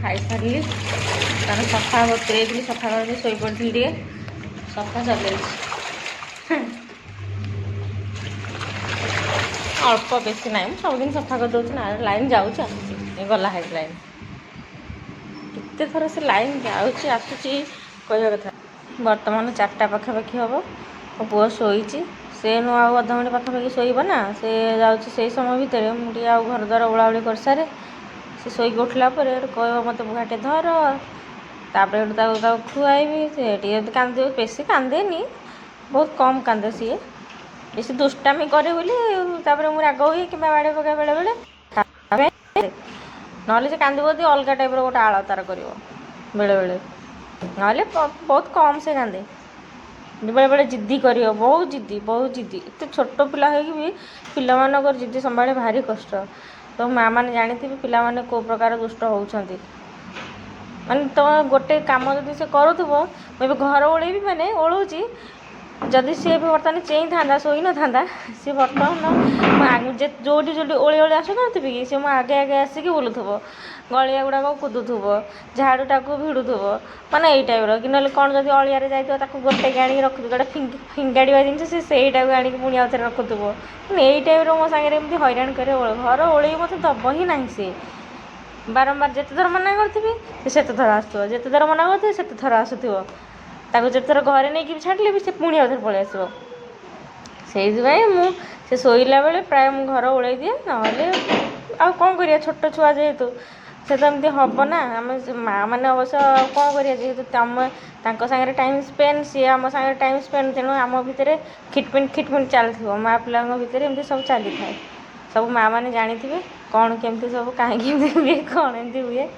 खाई सारी तार सफा बतुरी सफा कर शोपड़ी टे सफा चल अल्प बेसी ना सबुदिन सफा कर दूसरी ना लाइन जाऊँच गला है लाइन केते थर से लाइन जाऊँच आसूची कह कथा बर्तमान 4टा पाखापाखि हम मो पुओ शोची से नु आ अध घंटे पाखापाखि शोब ना से जाऊँच से समय भितर मुझे आ घर द्वार ओलाओली कर सारे से शोक उठला कह मत बुढ़ाटे धर तापर खुआबी से कांदे बेसी कांदेनी बहुत कम कांदे सी बेसी दुष्टामी करे बोली मुझे राग हुए कि बाड़े पकाए बेले बेले ना से कांदो अलग टाइप गोटे आड़ तार कर बेले बेले ना बहुत कम से कांदे बेले बेले जिद्दी कर बहुत जिद्दी एत छोट पिला भी पिला जिद्दी संभाले भारी कष्ट तो माँ मैंने जानी पिला माने को प्रकार दुष्ट होती माने तो गोटे कम जब से करूँ मुझे घर ओल्बी मैंने ओलूची जदि सी भी बर्तमान चेई था शोई न था सी बर्तमान जोटी जोटी ओली ओली आसु ना कि सी मो आगे आगे आसिक बुलूब गलिया गुड़ाक कुदुब झाड़ूटा भिड़ुव माने यही टाइप कि ना कौन जब अलियारे जाइए गोटे आनी रखुद गोटे फिंगाड़ा जिनस सेटा आनी पुणी आउ थे रखुव यही टाइप मो सागर एमती हैरान करे घर ओल मत दब ही ना सी बारंबार जिते थर मना करी से थर आसो जिते थर मना करी से थर आसुव ताको जिते थर घरे नहीं कि छाड़े भी से पुणी आउ थे पलि आसो से शोला बेले प्राय मु घर ओल दिए ना आ कौन करिया छोट छुआ जेहेतु से तो एमती हम ना आम माँ मैंने अवश्य कौन करिया जेहेतु तुम सागर टाइम स्पेंड सी आम सागर टाइम स्पेंड तेणु आम भितर खिटपिट चलती माँ पिला भितर एमती सब चली थाए सब माँ मैंने जानी थे कौन केमती सब कहीं हुए कौन एमती हुए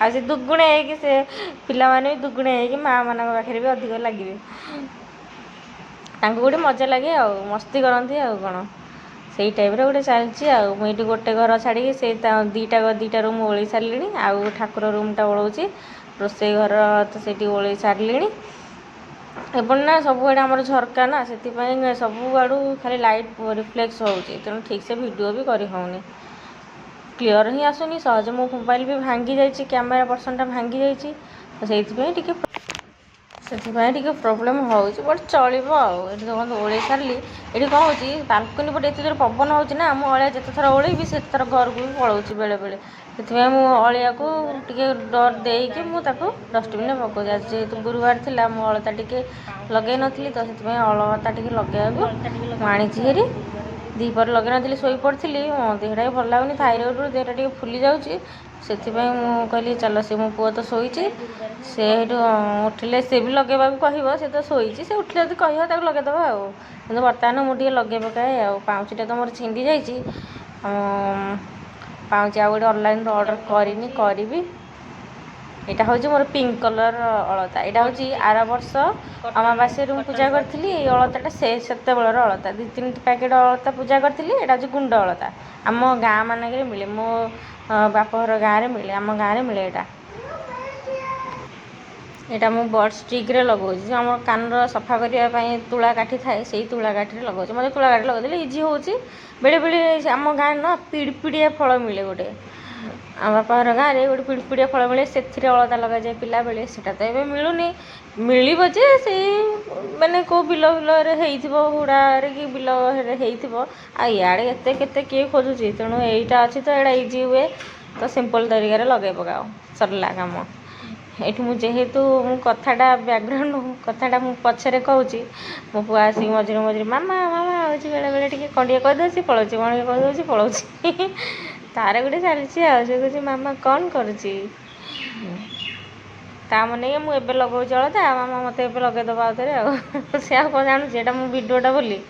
आ दुगुणे से पिला माने भी दुगुणे माँ मान पाखे भी अधिक लगे गोटे मजा लगे आ मस्ती करती आ कौन से टाइप गोटे चलती मुझे गोटे घर छाड़ी से दीटा रूम ओल सारे आउ ठाकुर रूमटा ओलूची रोसे घर तो से ओल सारे एपट ना सबुआड़े आम झरका ना से सब आड़ू खाली लाइट रिफ्लेक्स होची तेणु ठीक से वीडियो भी कर होनी क्लीयर ही आसुनी सहज मो मोबाइल भी भांगी जाइए कैमेरा पर्सनटा भांगी जाइए तो से प्रोब्लेम हो बट चलो आठ ओल सारे ये कौन हो बालकनी पटे एत जोर पवन हो अलिया जिते थर ओल्बी से थर घर को भी पलाऊँ बेले बेले से अलिया को डर देकी मुझे डस्टबिन में पकाऊँ आज जेहेतु गुरुवार थी मु अलता टी लगे नी तो से अलता टी लगे आनी हेरी दीपर लगे नी शोई पड़ी मो देहटा भी भल लगुनि थायरएड देहटा टी फुली जाऊँगी से कहली चल से मो पुओ तो शोची से उठिले से भी लगे कह से तो शोची से उठिले जब कह लगेदबा कि बर्तमान मुझे लगे पकाए पाउचटा तो मोर छिंडी जाइए पाउच आ गए ऑनलाइन ऑर्डर करनी करी यहाँ हूँ मोर पिंक कलर अलता यहाँ हूँ आर वर्ष अमावास्या रूम पूजा करी अलता से अलता 2-3 पैकेट अलता पूजा करी यहाँ हूँ गुंड अलता आम गाँ मानक मिले मो बापघर गाँव में मिले आम गाँव में मिले यहाँ मुझे बड स्टिक लगाऊँ आम कान सफा करने तुला काठी थाए से तुला काठी लगाऊँ मतलब तुला काठी लगे इजी हो बेले बेले आम गाँव ना पिड़पिड़िया फल मिले गोटे आम बापघर गाँव में गोटे पिड़पिड़िया फल मिले से अलता लगा जाए पिला बेले सेटा तो ये मिलूनी मिल जे से मैंने कौ बिल बिल हुड़ारे कि बिल इे एत किए खोजुची तेणु यहीटा अच्छी तो यहाँ इजी हुए तो सिंपल तरीके लगे पकाओ सरला कम ये जेहेतु मु कथाटा बैकग्राउंड कथाटा मु पछरे कहूँ मो पुआ आसिक मझे मझे मामा मामा हूँ बेले बेले टी कंडिया कहीदे पलाऊँ कणिया कहीदे पलाऊँ तार गोटे चली कहूँ मामा कौन करुच्ची ता मैंने मुझे लगाऊँ अलता मामा मत लगेदब आउे से कौन जानूँ एटा मो भिडियोटा बोली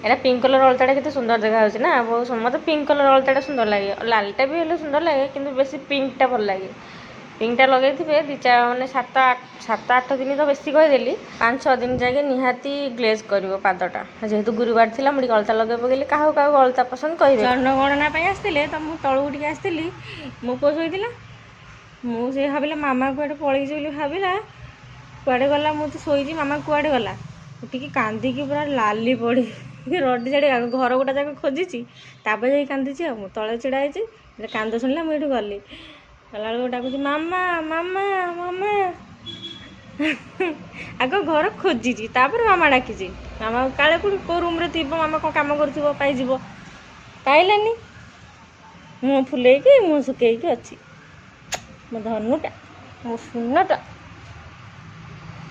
यहाँ पिंक कलर अलता केते सुंदर देखा ना बहुत मतलब पिंक कलर अलता सुंदर लगे लालटा भी हेल्ले सुंदर लगे कि बेसी पिंकटा भल लगे पिंकटा लगे मैंने 7-8 दिन तो बेसी कहीदेली 5-6 दिन जाके निहाती ग्लेज कर पादटा जेहेतु गुरुवार थी मुझे अलता लगे पकड़ी क्या अलता पसंद कहे जनगणना आसते तो मुझे तलू टे आसती मो पुओ शोला मुझे भाविला मामा कुआड़े पलैची भाविला कुआड़े गला मुझे शोची मामा कुआड़े गला उठिकी कांदिकी पूरा लाली पड़ी रडी छाड़ी घर गोटा जाक खोजी तापर जा कांदी तले छिड़ा କାନ୍ଦ ଶୁଣିଲା ମୁଁ ଏଇଠୁ ଗଲି, ଗଲାବେଳକୁ ଡାକୁଛି ମାମା ମାମା ମାମା। ଆଗ ଘର ଖୋଜିଛି, ତାପରେ ମାମା ଡାକିଛି। ମାମା କାଳେ କେଉଁ ରୁମ୍ରେ ଥିବ, ମାମା କ'ଣ କାମ କରୁଥିବ, ପାଇଯିବ, ପାଇଲାନି। ମୁହଁ ଫୁଲେଇକି ମୁହଁ ଶୁକେଇକି ଅଛି ମୋ ଧନୁଟା, ମୋ ସୁନାଟା।